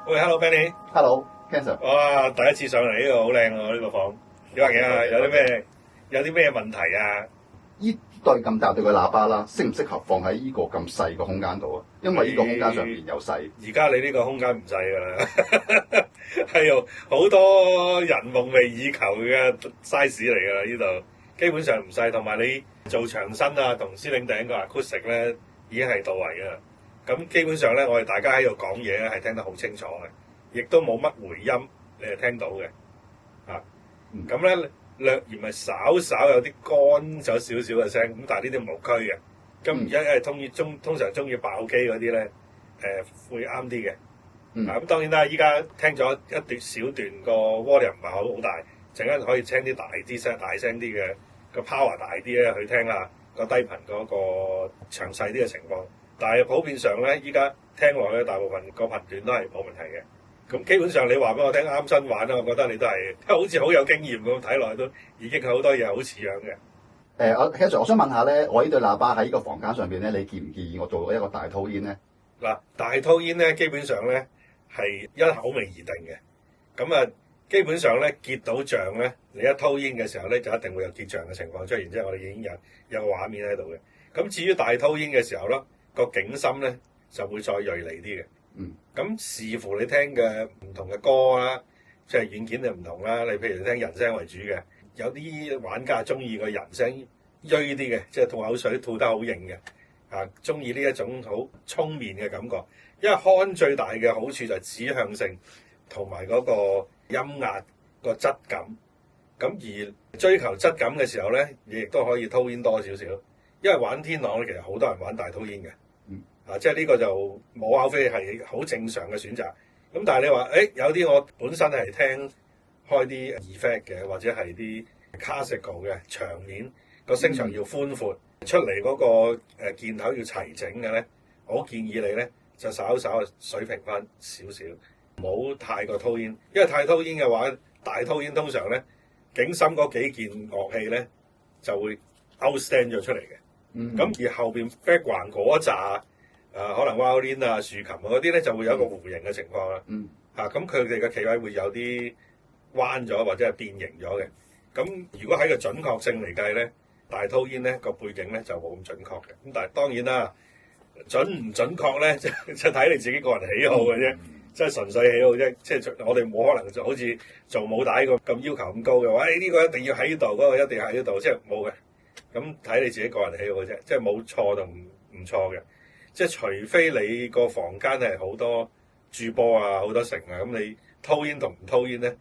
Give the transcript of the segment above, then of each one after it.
喂，Hello，Benny。Hello，Cancer。哇，第一次上嚟呢個好靚喎，呢個房。點啊？有啲咩問題啊？呢對咁大對嘅喇叭啦，適唔適合放喺呢個咁細嘅空間度啊？因為呢個空間上邊有細。而家你呢個空間唔細㗎啦，係用好多人夢寐以求嘅 size 嚟㗎啦，呢度基本上唔細，同埋你做牆身啊同司令頂個 acoustic 咧已經係到位㗎啦。咁基本上咧，我哋大家喺度講嘢咧係聽得好清楚嘅，亦都冇乜回音，你係聽到嘅。咁咧略而咪稍稍有啲乾咗少少嘅聲，咁但係呢啲無區嘅。咁而家通常中意爆機嗰啲咧，會啱啲嘅。咁當然啦，依家聽咗一段小段個 volume 唔係好大，陣間可以聽啲大聲啲嘅個 power 大啲咧去聽下個低頻嗰個詳細啲嘅情況。但係普遍上咧，依家聽落去大部分個頻段都係冇問題嘅。咁基本上你話俾我聽啱新玩啦，我覺得你都係好似好有經驗咁睇落去都已經好多嘢好似樣嘅。Cancer，我想問下咧，我呢對喇叭喺呢個房間上邊咧，你建唔建議我做一個大套煙咧？嗱，大套煙咧基本上咧係一口味而定嘅。咁啊，基本上咧結到像咧，你一套煙嘅時候咧就一定會有結像嘅情況出現，即係我哋已經有個畫面喺度嘅。咁至於大套煙嘅時候咧，個景深咧就會再鋭利啲嘅。咁視乎你聽嘅唔同嘅歌啦，即係軟件就唔同啦。你譬如聽人聲為主嘅，有啲玩家中意個人聲鋭啲嘅，即係吐口水吐得好型嘅，中意呢一種好衝面嘅感覺。因為 Horn 最大嘅好處就係指向性同埋嗰個音壓個質感。咁而追求質感嘅時候咧，亦都可以套煙多少少。因為玩天朗咧，其實好多人玩大套煙嘅。即係呢個就冇口非係好正常嘅選擇。咁但係你話，有啲我本身係聽開啲 effect 嘅，或者係啲 classical 嘅場面，個聲場要寬闊，出嚟嗰個鍵頭要齊整嘅咧，我建議你咧就稍水平翻少少，唔好太過套煙。因為太套煙嘅話，大套煙通常咧景深嗰幾件樂器咧就會 outstand 咗出嚟嘅。咁而後邊 background 嗰紮可能 violin 啊、豎琴啊嗰啲咧就會有一個弧形嘅情況啦。咁佢哋嘅企位會有啲彎咗或者係變形咗嘅。咁如果喺個準確性嚟計咧，大套煙咧個背景咧就冇咁準確嘅。咁但係當然啦，準唔準確咧就睇你自己個人喜好嘅啫，即係純粹喜好啫。即係我哋冇可能就好似做舞帶咁要求咁高嘅話，呢個一定要喺呢度，嗰個一定喺呢度，即係冇嘅。咁睇你自己個人喜好嘅啫，即係冇錯同唔錯嘅。即係除非你個房間係好多駐波啊、好多成啊，咁你套煙同唔套煙咧，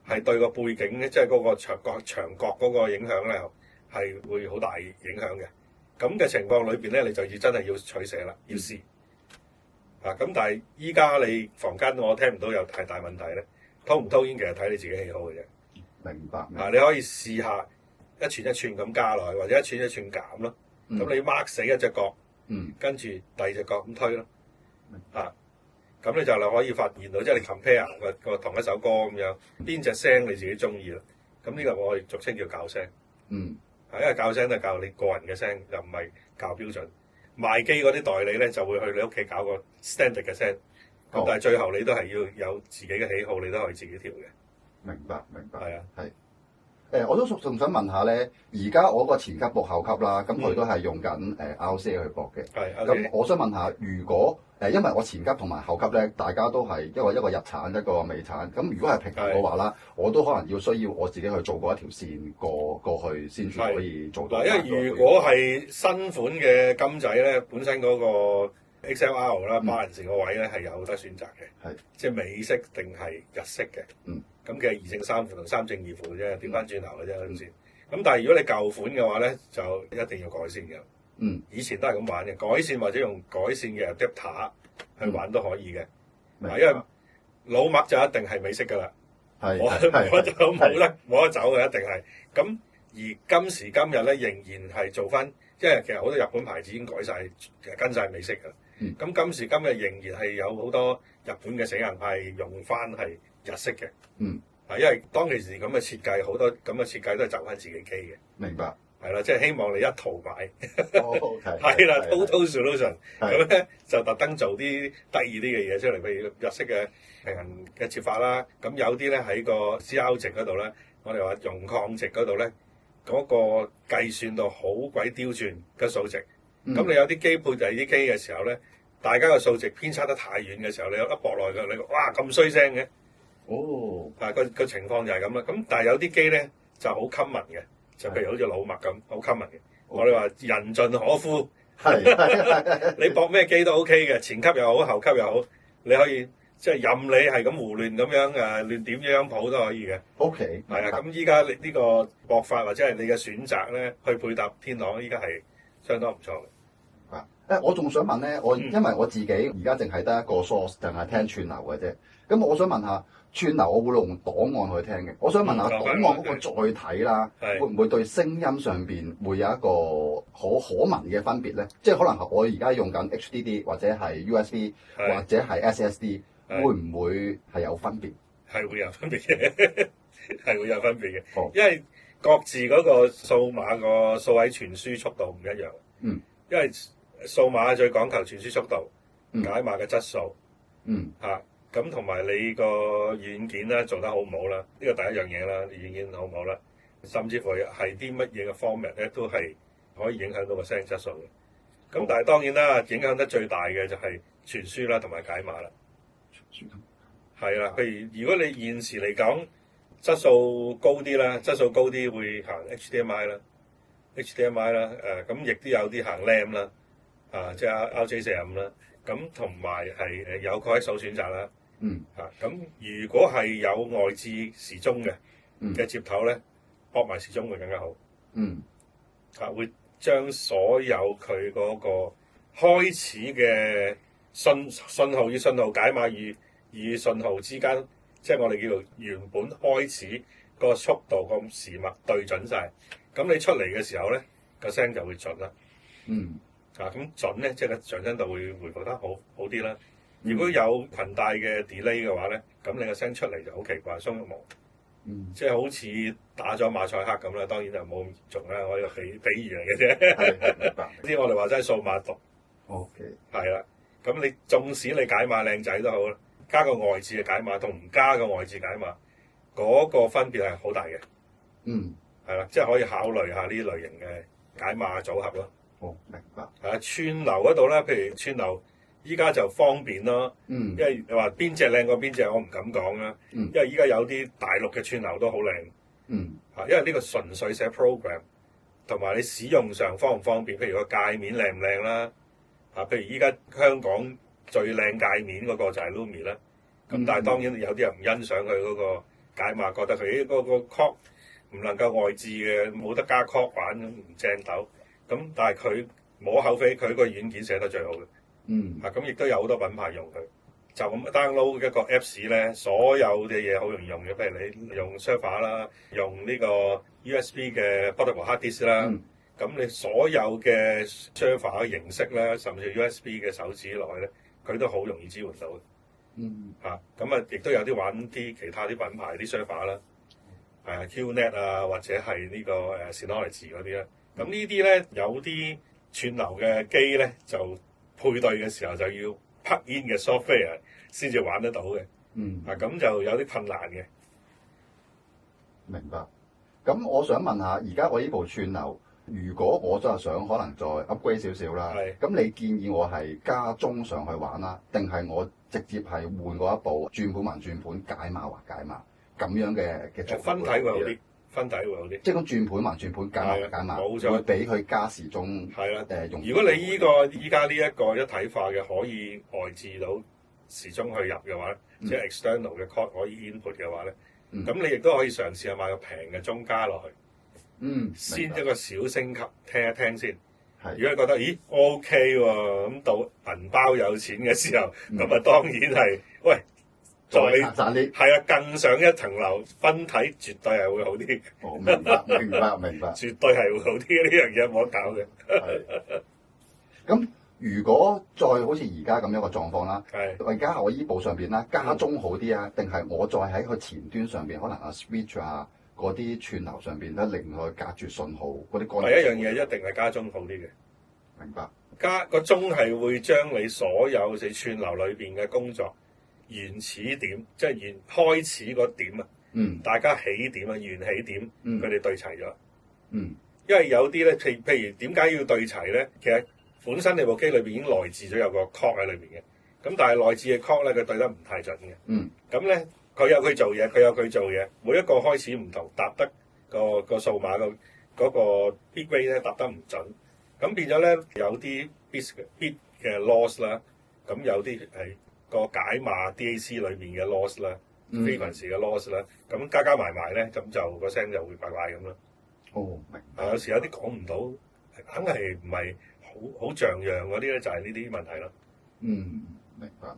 係對個背景咧，即係嗰個牆角嗰個影響咧，係會好大影響嘅。咁嘅情況裏邊咧，你就真係要取捨啦，要試。咁但係依家你房間我聽唔到有太大問題咧，套唔套煙其實睇你自己喜好嘅啫。明白。你可以試下一寸一寸咁加落去，或者一寸一寸減咯。咁你 mark 死一隻角。跟住第二隻角咁推咯，咁你就可以發現到，即係你 compare 個同一首歌咁樣，邊隻聲你自己中意啦。咁呢個我哋俗稱叫校聲。因為校聲都係校你個人嘅聲，又唔係校標準。賣機嗰啲代理咧就會去你屋企搞個 standard 嘅聲，咁但係最後你都係要有自己嘅喜好，你都可以自己調嘅。明白。係啊。我都仲想問下咧，而家我個前級駁後級啦，咁佢都係用緊RCA 去駁嘅。咁我想問下，如果因為我前級同埋後級咧，大家都係一個日產一個美產，咁如果係平衡嘅話啦，我都可能需要我自己去做過一條線過去先至可以做到。因為如果係新款嘅金仔咧，本身嗰個 XLR 啦，balance個位咧係有得選擇嘅，即係美式定係日式嘅。咁嘅二正三副同三正二副啫，調翻轉頭嘅啫嗰條線。咁但係如果你舊款嘅話咧，就一定要改線嘅。以前都係咁玩嘅，改線或者用改線嘅 adapter 去玩都可以嘅。因為老麥就一定係美式㗎啦，我冇得走嘅一定係。咁而今時今日咧仍然係做翻，因為其實好多日本牌子已經改晒，其實跟晒美式㗎。咁今時今日仍然係有好多日本嘅死硬派用翻係日式嘅。因為當其時咁嘅設計，好多咁嘅設計都係就翻自己機嘅。明白。係啦，即係希望你一套買。係啦，total solution。咁咧係就特登做啲得意啲嘅嘢出嚟，譬如日式嘅平衡嘅接法啦。咁有啲咧喺個 CR 值嗰度咧，我哋話容抗值嗰度咧，嗰個計算到好鬼刁鑽嘅數值。咁你有啲機配第二啲機嘅時候咧，大家嘅數值偏差得太遠嘅時候，你有一駁落去你哇咁衰聲嘅。哦。個情況就係咁啦。咁但係有啲機咧就好 common 嘅，就譬如好似老麥咁，好 common 嘅。我哋話人盡可夫，你駁咩機都 OK 嘅，前級又好，後級又好，你可以即係任你係咁胡亂咁樣亂點樣譜都可以嘅。OK。係啊，咁依家你呢個駁法或者係你嘅選擇咧，去配搭天堂，依家係相當唔錯嘅。我仲想問咧，因為我自己而家淨係得一個 source，淨係聽串流嘅啫。咁我想問下，串流我會用檔案去聽嘅。我想問下檔案嗰個載體啦，會唔會對聲音上邊會有一個可聞嘅分別咧？即係可能我而家用緊 HDD 或者係 USB 或者係 SSD，會唔會係有分別？係會有分別嘅，係會有分別嘅。因為各自嗰個數碼個數位傳輸速度唔一樣。因為數碼最講求傳輸速度、解碼嘅質素。咁同埋你個軟件咧做得好唔好啦？呢個第一樣嘢啦，軟件好唔好啦？甚至乎係啲乜嘢嘅 format 咧，都係可以影響到個聲質素嘅。咁但係當然啦，影響得最大嘅就係傳輸啦，同埋解碼啦。係啦，譬如如果你現時嚟講質素高啲啦，質素高啲會行 HDMI 啦。咁亦都有啲行 LAM 啦，即係 RJ45啦。咁同埋係有個喺手選擇啦。咁如果係有外置時鐘嘅接頭咧，駁埋時鐘會更加好。會將所有佢嗰個開始嘅信號與信號解碼與信號之間，即係我哋叫做原本開始個速度個時脈對準晒。咁你出嚟嘅時候咧，個聲就會準啦。咁準咧，即係個像真度會回復得好啲啦。如果有裙帶嘅 delay 嘅話咧，咁你個聲出嚟就好奇怪，鬆一毛。即係好似打咗馬賽克咁啦。當然就冇咁嚴重啦，我呢個比喻嚟嘅啫。明白。呢啲我哋話真係數碼毒。OK。係啦，咁你縱使你解碼靚仔都好啦，加個外置嘅解碼同唔加個外置解碼，嗰個分別係好大嘅。係啦，即係可以考慮下呢類型嘅解碼組合咯。明白。串流嗰度咧，譬如串流依家就方便咯。因為你話邊隻靚過邊隻，我唔敢講啦。因為依家有啲大陸嘅串流都好靚。因為呢個純粹寫 program，同埋你使用上方唔方便，譬如個界面靚唔靚啦。譬如依家香港最靚界面嗰個就係 Lumi 啦。咁但係當然有啲人唔欣賞佢嗰個解碼，覺得佢嗰個 clock 唔能夠外置嘅，冇得加 clock 板咁唔正斗。咁但係佢無可厚非，佢個軟件寫得最好嘅。咁亦都有好多品牌用佢，就咁 download 一個 Apps 咧，所有嘅嘢好容易用嘅。譬如你用 server 啦，用呢個 USB 嘅 portable hard disk 啦，咁你所有嘅 server 嘅形式咧，甚至 USB 嘅手指落去咧，佢都好容易支援到嘅。咁亦都有啲玩啲其他啲品牌啲 server 啦，QNet 啊，或者係呢個Synology 嗰啲咧。咁呢啲咧有啲串流嘅機咧，就配對嘅時候就要 plug in 嘅 software 先至玩得到嘅。咁就有啲困難嘅。明白。咁我想問下，而家我呢部串流，如果我真係想可能再 upgrade 少少啦，咁你建議我係加鐘上去玩啦，定係我直接係換過一部轉盤還轉盤解碼還解碼咁樣嘅做法？分體會好啲。分體會好啲，即係咁轉盤還轉盤解碼解碼，冇錯，會俾佢加時鐘。用。如果你依家呢一個一體化嘅可以外置到時鐘去入嘅話，即係 external 嘅 clock 可以 input 嘅話咧，咁你亦都可以嘗試下買個平嘅鐘加落去。先一個小升級，聽一聽先。如果你覺得咦 OK 喎，咁到銀包有錢嘅時候，咁啊當然係喂。再賺啲係更上一層樓，分體絕對係會好啲。明白。絕對係會好啲，呢樣嘢冇得搞嘅。咁如果再好似而家咁樣嘅狀況啦，係而家我依部上邊啦，加中好啲啊，定係我再喺佢前端上邊，可能switch 啊嗰啲串流上邊咧，令佢隔絕信號嗰啲干擾。第一樣嘢一定係加中好啲嘅。明白。加個鐘係會將你所有你串流裏邊嘅工作原始點，即係開始個點啊，大家起點啊，原起點，佢哋對齊咗。因為有啲咧，譬如點解要對齊咧？其實本身你部機裏邊已經內置咗有個 clock 喺裏邊嘅，咁但係內置嘅 clock 咧，佢對得唔太準嘅。咁咧佢有佢做嘢，佢有佢做嘢，每一個開始唔同，搭得個數碼嗰個 bit rate 咧搭得唔準，咁變咗咧有啲 bit 嘅 loss 啦，咁有啲係個解碼 DAC 裏邊嘅 loss 啦，frequency 嘅 loss 啦，咁加埋咧，咁就個聲就會怪怪咁咯。哦，明白。有時有啲講唔到，硬係唔係好像樣嗰啲咧，就係呢啲問題咯。明白。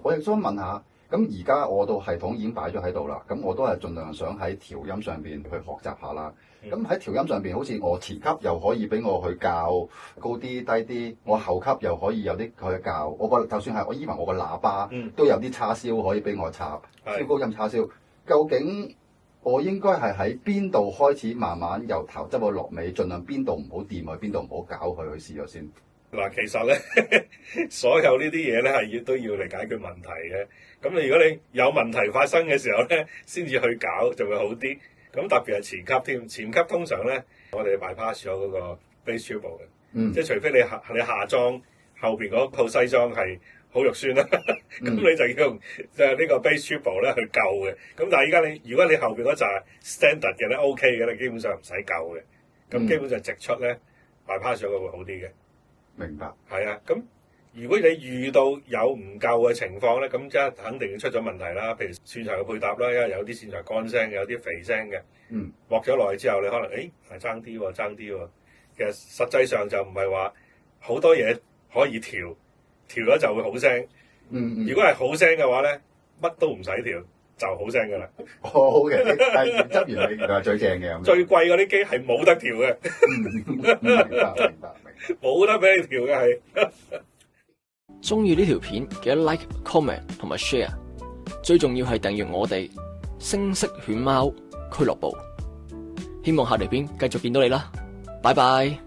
我亦想問下，咁而家我個系統已經擺咗喺度啦，咁我都係盡量想喺調音上邊去學習下啦。咁喺調音上邊，好似我前級又可以俾我去校高啲低啲，我後級又可以有啲去校。就算係我以為我個喇叭都有啲叉燒可以俾我插，超高音叉燒。究竟我應該係喺邊度開始慢慢由頭執到落尾，盡量邊度唔好掂佢，邊度唔好搞佢，去試咗先。嗱，其實咧，所有呢啲嘢咧係都要嚟解決問題嘅。咁如果你有問題發生嘅時候咧，先至去搞就會好啲。咁特別係前級添，前級通常咧，我哋 bypass 咗嗰個 bass tube 嘅，即係除非你下裝後邊嗰套西裝係好肉酸啦，咁你就要用呢個 bass tube 咧去救嘅。咁但係而家如果你後邊嗰紮 standard 嘅咧 OK 嘅咧，基本上唔使救嘅。咁基本上直出咧 bypass 咗個會好啲嘅。明白。係啊，咁如果你遇到有唔夠嘅情況咧，咁即係肯定出咗問題啦。譬如線材嘅配搭啦，因為有啲線材乾聲嘅，有啲肥聲嘅。落咗落去之後，你可能係爭啲喎。其實實際上就唔係話好多嘢可以調咗就會好聲。如果係好聲嘅話咧，乜都唔使調就好聲㗎啦。好嘅，係原汁原味係最正嘅。最貴嗰啲機係冇得調嘅。明白。冇得俾你調嘅係。鍾意呢條片記得 like、comment 同埋 share， 最重要係訂閱我哋聲色犬貓俱樂部。希望下條片繼續見到你啦，拜拜。